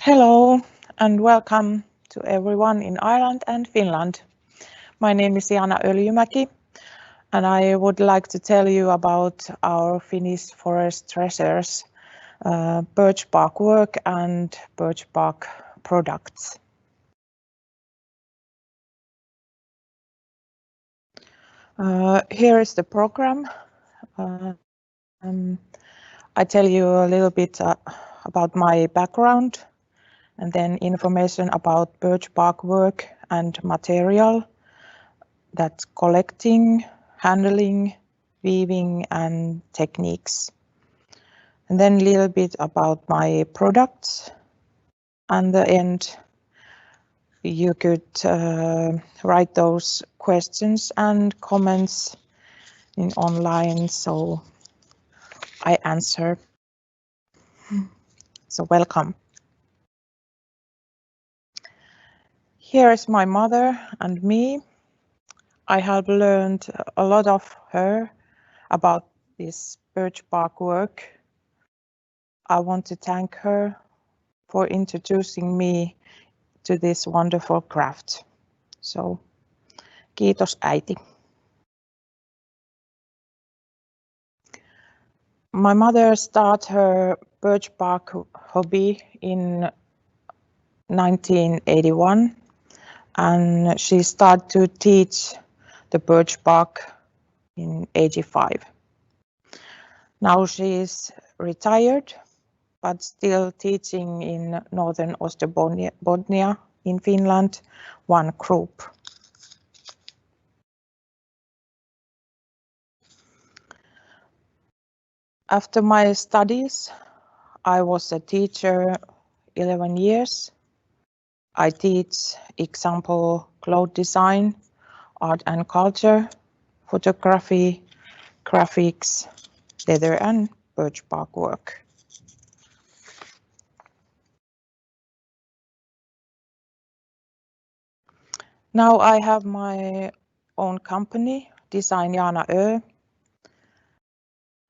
Hello and welcome to everyone in Ireland and Finland. My name is Jaana Öljymäki and I would like to tell you about our Finnish forest treasures, birch bark work and birch bark products. Here is the program. I tell you a little bit about my background and then information about birch bark work and material, that's collecting, handling, weaving and techniques. And then a little bit about my products. And the end, you could write those questions and comments in online, so I answer. So welcome. Here is my mother and me. I have learned a lot of her about this birch bark work. I want to thank her for introducing me to this wonderful craft. So, kiitos äiti. My mother started her birch bark hobby in 1981 and she started to teach the birch bark in 85. Now she is retired but still teaching in northern Ostrobothnia in Finland, one group. After my studies, I was a teacher 11 years. I teach example cloth design, art and culture, photography, graphics, leather and birch bark work. Now I have my own company, JaanaÖ.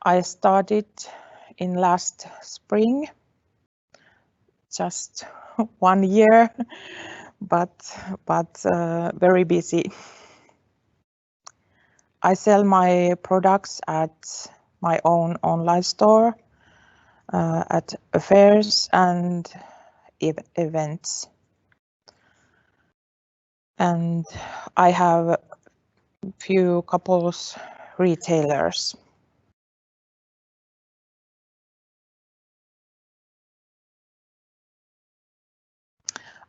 I started in last spring, just 1 year, but very busy. I sell my products at my own online store, at fairs and events. And I have a few couples retailers.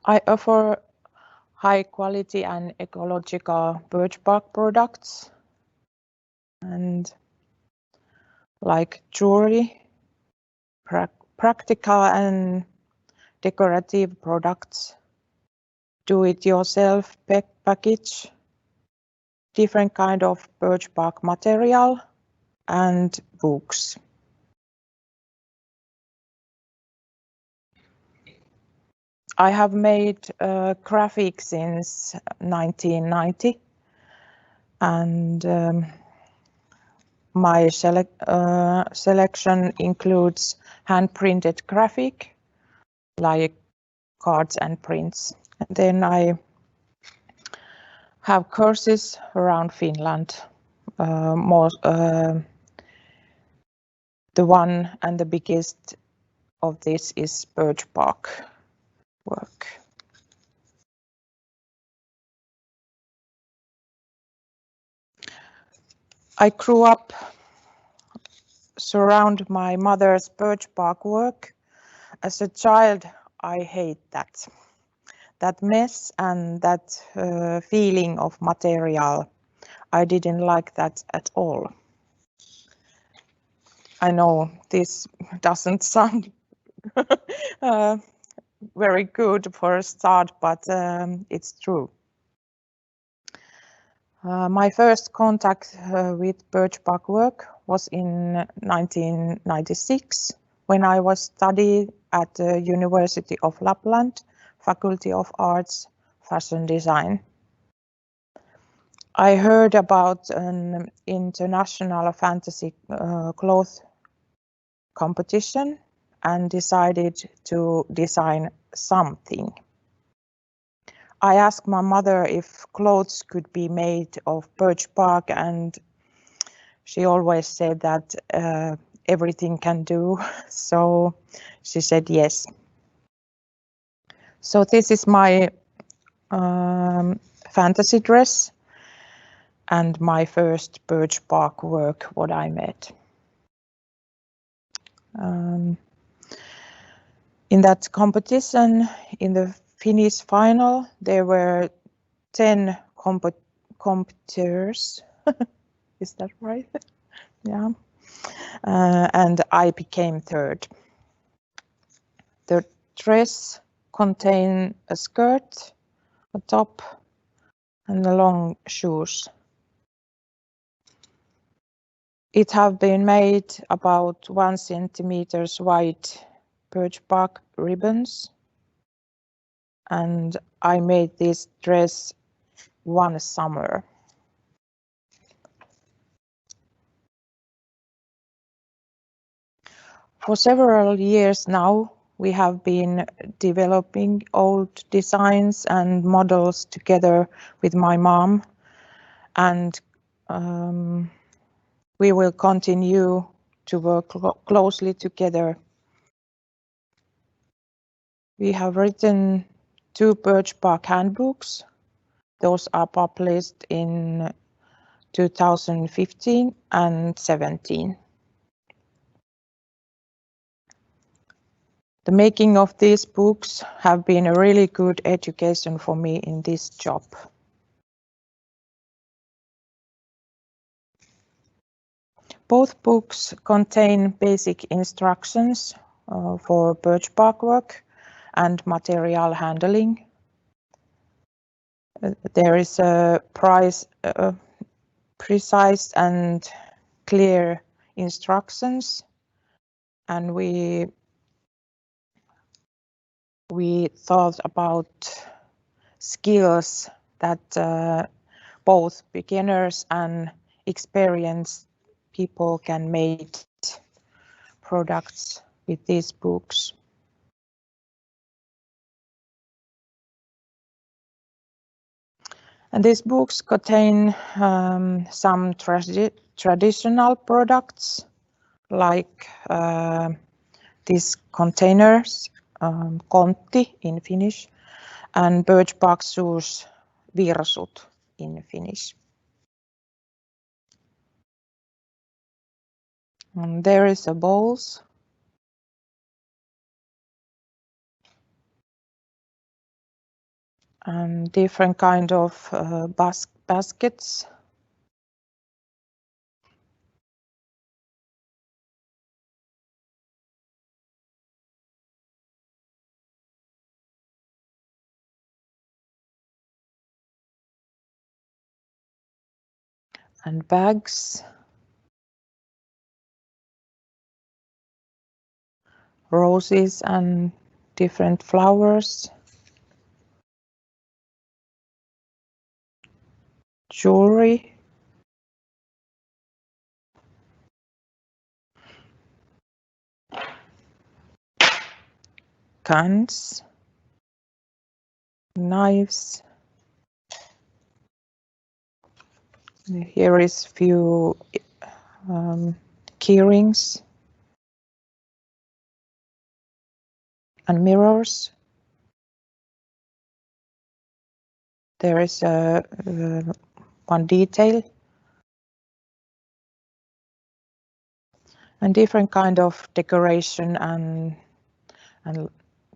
I offer high quality and ecological birch bark products and like jewelry, practical and decorative products, do-it-yourself package, different kind of birch bark material and books. I have made graphics since 1990 and my selection includes hand-printed graphic like cards and prints. And then I have courses around Finland. The one and the biggest of this is birch bark work. I grew up surround my mother's birch bark work. As a child, I hate that mess and that feeling of material. I didn't like that at all. I know this doesn't sound very good for a start, but it's true. My first contact with birch bark work was in 1996 when I was studying at the University of Lapland, Faculty of Arts, Fashion Design. I heard about an international fantasy cloth competition and decided to design something. I asked my mother if clothes could be made of birch bark, and she always said that everything can do, so she said yes. So this is my fantasy dress and my first birch bark work what I made. In that competition, in the Finnish final, there were 10 competitors. Is that right? Yeah. And I became third. The dress contained a skirt, a top, and the long shoes. It have been made about 1 centimeter wide birch bark ribbons, and I made this dress one summer. For several years now, we have been developing old designs and models together with my mom, and we will continue to work closely together. We have written 2 birch bark handbooks. Those are published in 2015 and 17. The making of these books have been a really good education for me in this job. Both books contain basic instructions for birch bark work and material handling. There is a precise and clear instructions, and we thought about skills that both beginners and experienced people can make products with these books. And these books contain some traditional products like these containers, kontti in Finnish, and birch bark shoes, virsut in Finnish. And there is a bowls. And different kind of baskets. And bags. Roses and different flowers. Jewelry. Guns. Knives. Here is few key rings and mirrors. There is one detail and different kind of decoration and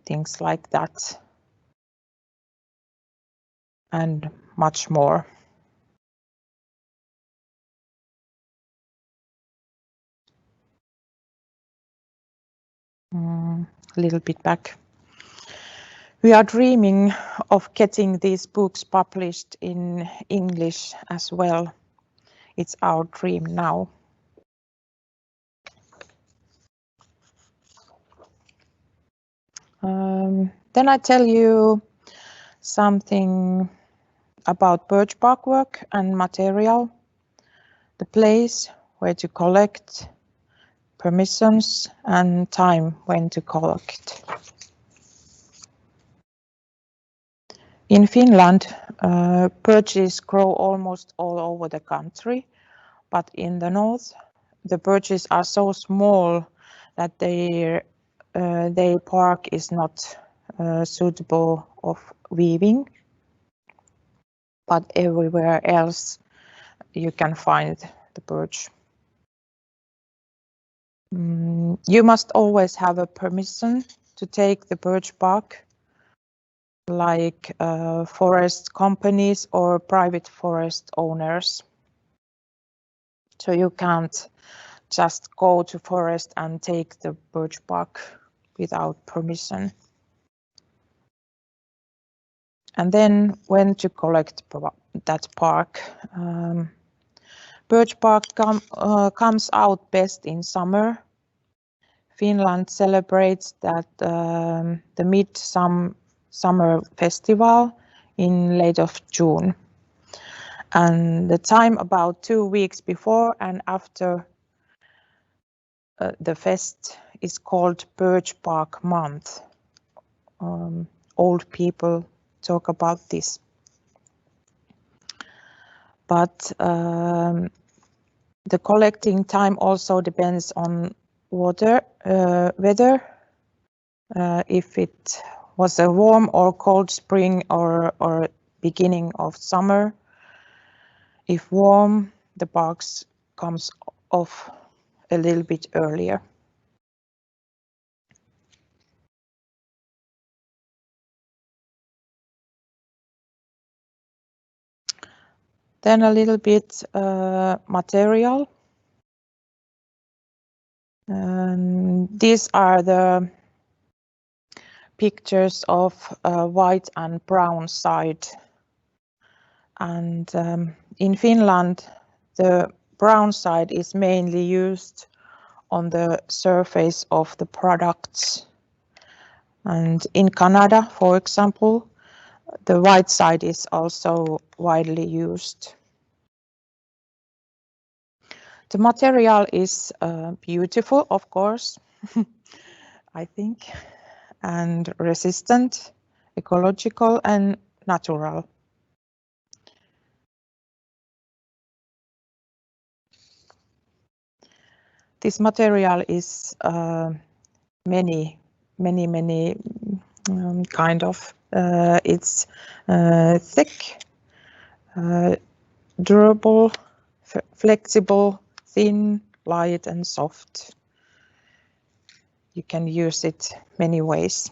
things like that, and much more. A little bit back. We are dreaming of getting these books published in English as well. It's our dream now. Then I tell you something about birch bark work and material, the place where to collect, permissions and time when to collect. In Finland, birches grow almost all over the country, but in the north, the birches are so small that their bark is not suitable of weaving. But everywhere else, you can find the birch. You must always have a permission to take the birch bark, like forest companies or private forest owners. So you can't just go to forest and take the birch bark without permission. And then when to collect that bark. Birch bark comes out best in summer. Finland celebrates that the Midsummer Festival in late of June. And the time about 2 weeks before and after the fest is called Birch Bark Month. Old people talk about this. But the collecting time also depends on weather. If it was a warm or cold spring or beginning of summer. If warm, the barks comes off a little bit earlier. Then a little bit material. These are the pictures of white and brown side. And in Finland, the brown side is mainly used on the surface of the products. And in Canada, for example, the white side is also widely used. The material is beautiful, of course, I think, and resistant, ecological and natural. This material is many kind of. It's thick, durable, flexible, thin, light and soft. You can use it many ways.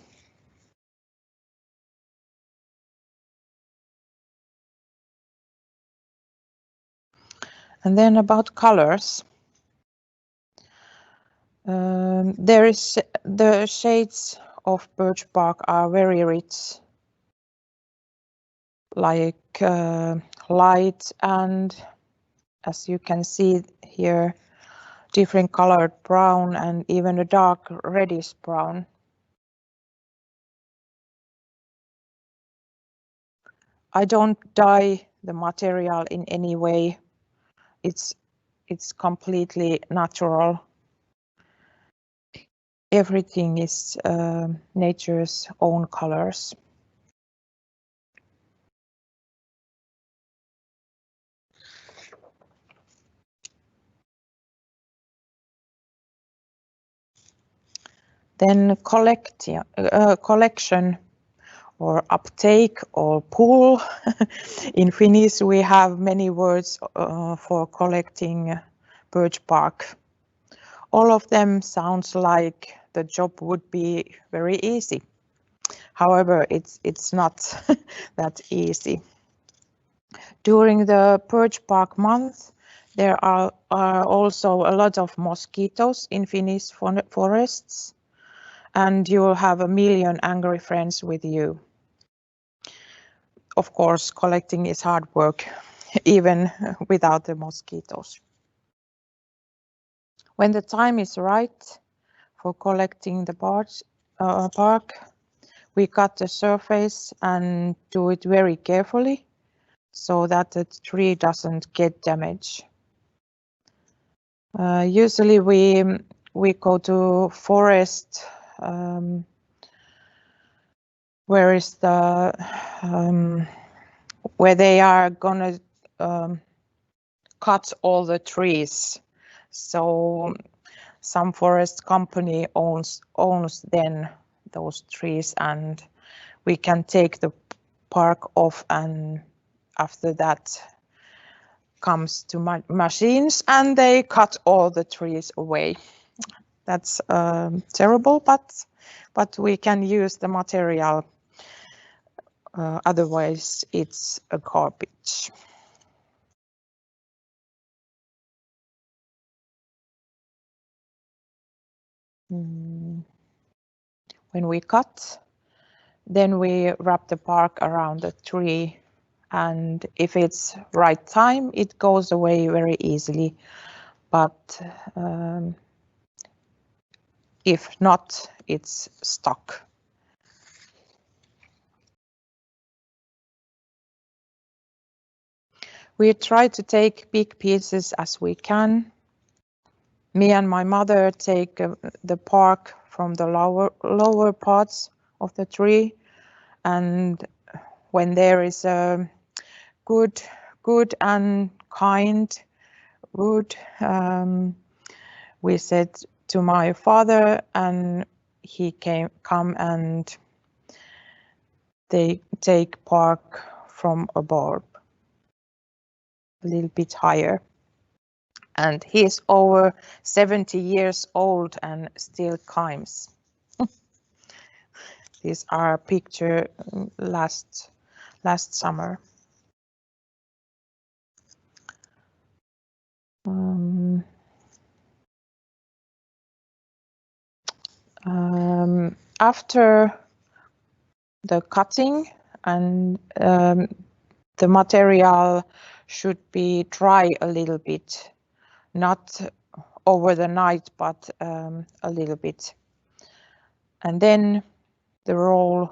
And then about colors. The shades of birch bark are very rich, like light and, as you can see here, different colored brown and even a dark reddish brown. I don't dye the material in any way. It's completely natural. Everything is nature's own colors. Then collection or uptake or pull. In Finnish we have many words for collecting birch bark. All of them sounds like the job would be very easy. However, it's not that easy. During the birch bark month, there are also a lot of mosquitoes in Finnish forests, and you'll have a million angry friends with you. Of course, collecting is hard work, even without the mosquitoes. When the time is right for collecting the bark, we cut the surface and do it very carefully so that the tree doesn't get damaged. Usually we we go to forest, where is the where they are gonna cut all the trees. So some forest company owns then those trees, and we can take the park off, and after that comes to machines and they cut all the trees away. That's terrible, but we can use the material. Otherwise, it's a garbage. When we cut, then we wrap the bark around the tree, and if it's right time, it goes away very easily. But if not, it's stuck. We try to take big pieces as we can. Me and my mother take the bark from the lower parts of the tree, and when there is a good and kind wood, we said to my father, and he come and they take bark from above, a little bit higher. And he's over 70 years old and still climbs. These are picture last summer. After the cutting, and the material should be dry a little bit, not over the night, but a little bit. And then roll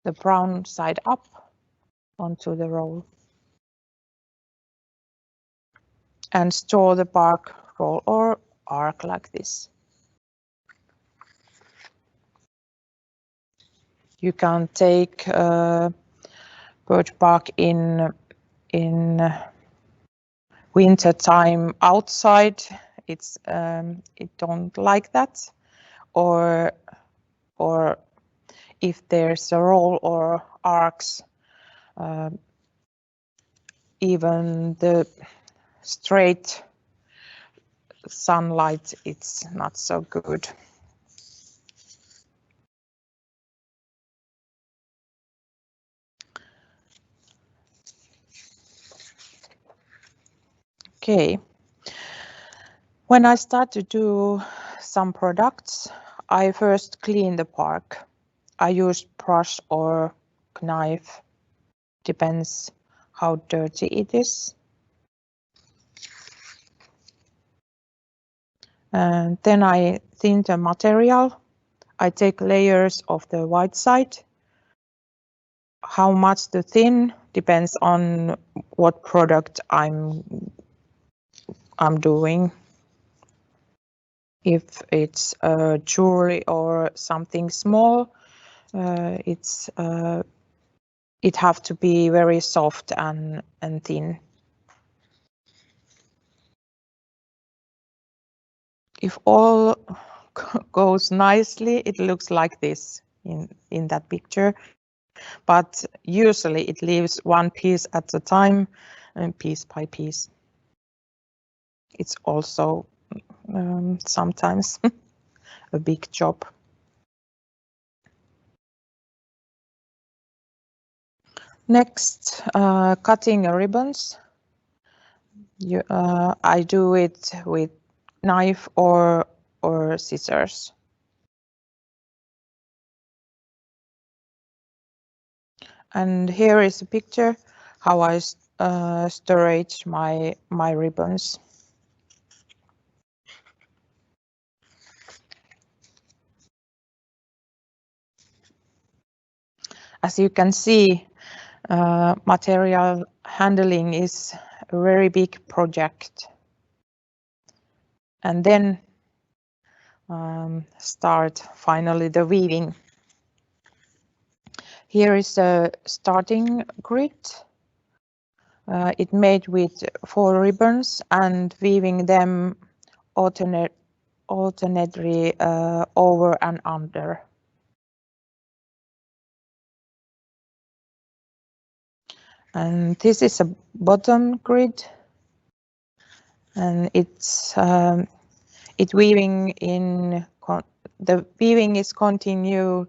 the brown side up onto the roll and store the bark roll or arc like this. You can take birch bark in winter time outside. It don't like that, or if there's a roll or arcs, even the straight sunlight, it's not so good. Okay. When I start to do some products, I first clean the bark. I use brush or knife, depends how dirty it is. And then I thin the material. I take layers of the white side. How much to thin depends on what product I'm doing. If it's jewelry or something small, it have to be very soft and thin. If all goes nicely, it looks like this in that picture, but usually it leaves one piece at a time and piece by piece. It's also sometimes a big job. Next, cutting ribbons. I do it with knife or scissors. And here is a picture how I storage my ribbons. As you can see, material handling is a very big project. And then start finally the weaving. Here is a starting grid. It made with 4 ribbons and weaving them alternately over and under. And this is a bottom grid, and the weaving is continued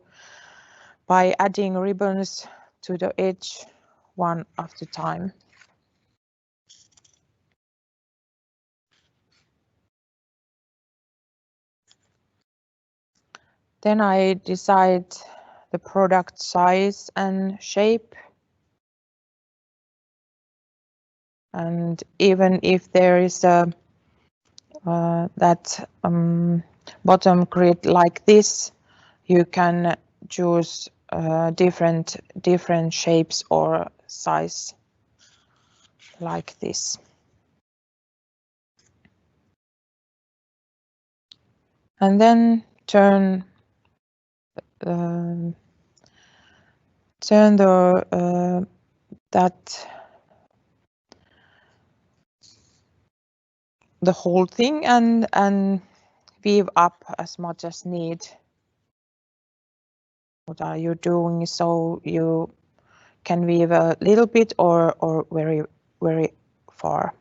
by adding ribbons to the edge one after time. Then I decide the product size and shape. And even if there is a bottom grid like this, you can choose different shapes or size like this. And then turn the whole thing and weave up as much as need. What are you doing? So you can weave a little bit or very far.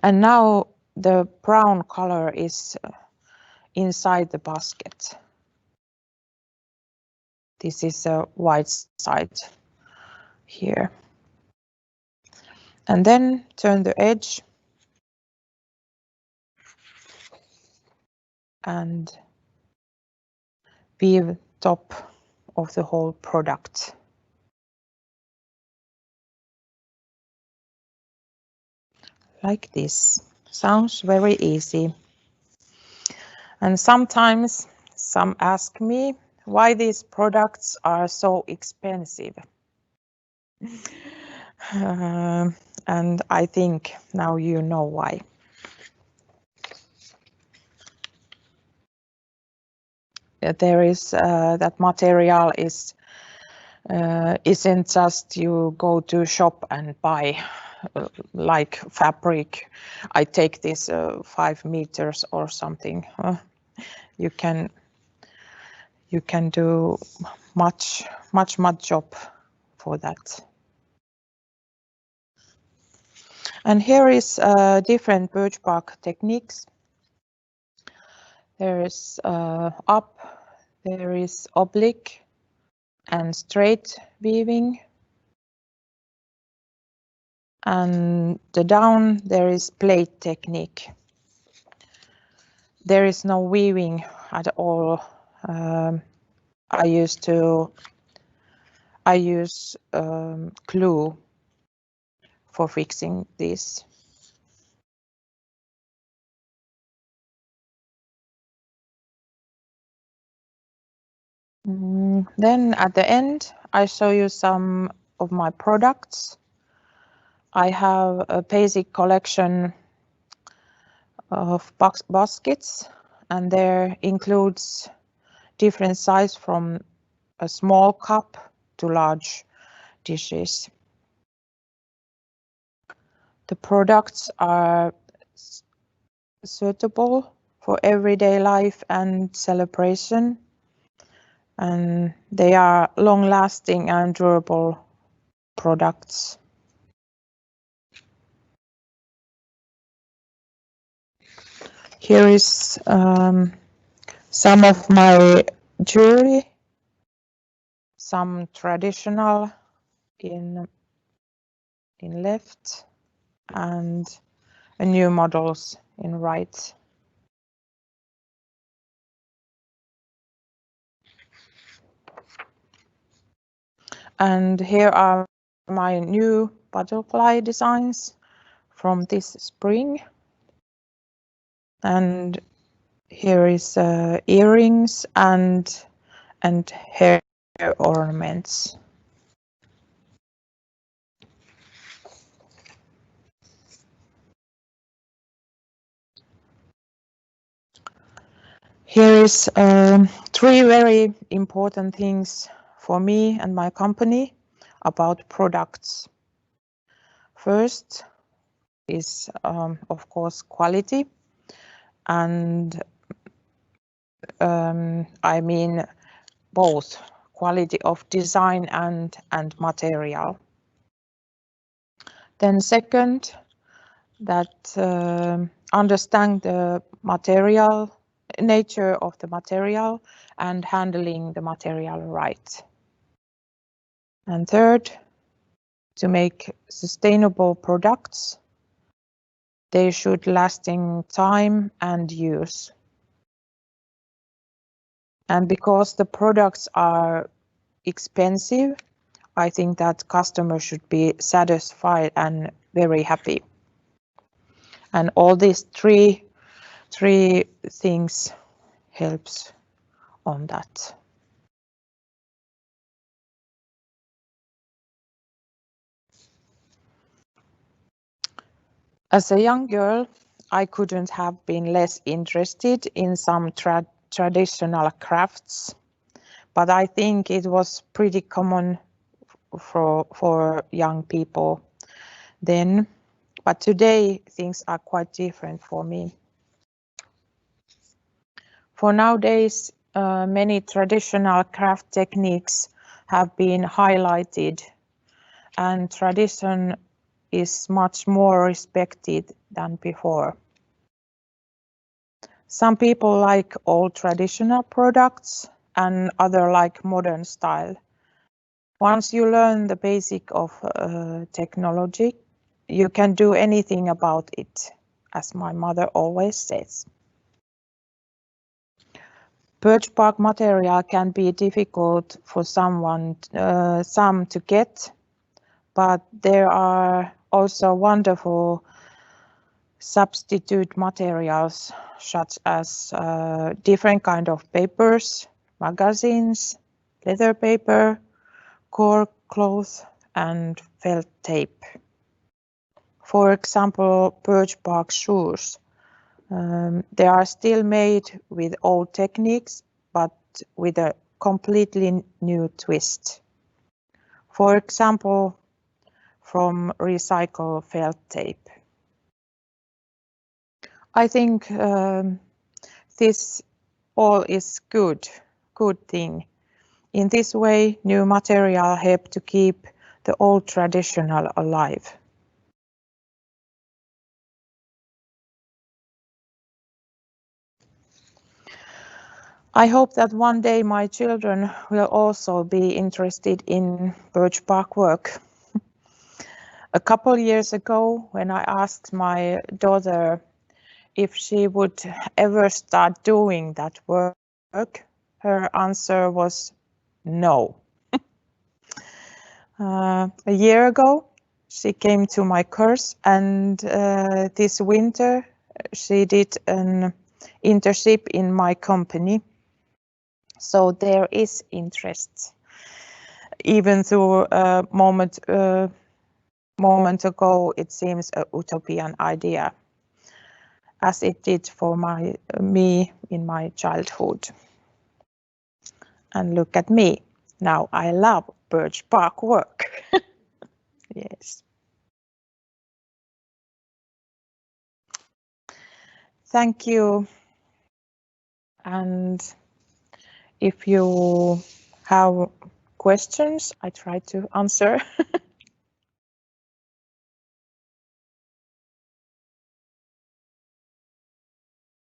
And now the brown color is inside the basket. This is a white side here. And then turn the edge and weave top of the whole product. Like this. Sounds very easy. And sometimes some ask me why these products are so expensive. And I think now you know why. There is that material isn't just you go to shop and buy like fabric. I take this 5 meters or something. You can do much job for that. And here is different birch bark techniques. There is up, there is oblique and straight weaving. And the down, there is plait technique. There is no weaving at all. I use glue for fixing this. Then at the end, I show you some of my products. I have a basic collection of baskets, and there includes different size from a small cup to large dishes. The products are suitable for everyday life and celebration, and they are long-lasting and durable products. Here is some of my jewelry, some traditional in left and new models in right. And here are my new butterfly designs from this spring. And here is earrings and hair ornaments. Here is three very important things for me and my company about products. First is, of course, quality, and I mean both quality of design and material. Then second, that understand the material nature of the material and handling the material right. And third, to make sustainable products, they should lasting time and use. And because the products are expensive, I think that customers should be satisfied and very happy. And all these three things helps on that. As a young girl, I couldn't have been less interested in some traditional crafts, but I think it was pretty common for young people then. But today things are quite different for me. For nowadays, many traditional craft techniques have been highlighted, and tradition is much more respected than before. Some people like old traditional products and other like modern style. Once you learn the basic of technology, you can do anything about it, as my mother always says. Birch bark material can be difficult for some to get, but there are also wonderful substitute materials such as different kind of papers, magazines, leather paper, cork cloth and felt tape. For example, birch bark shoes. They are still made with old techniques, but with a completely new twist. For example, from recycled felt tape. I think this all is good thing. In this way, new material help to keep the old traditional alive. I hope that one day my children will also be interested in birch bark work. A couple years ago, when I asked my daughter if she would ever start doing that work, her answer was no. A year ago, she came to my course, and this winter she did an internship in my company. So there is interest, even though a moment ago it seems a utopian idea, as it did for me in my childhood. And look at me, now I love birch bark work. Yes. Thank you. And if you have questions, I try to answer.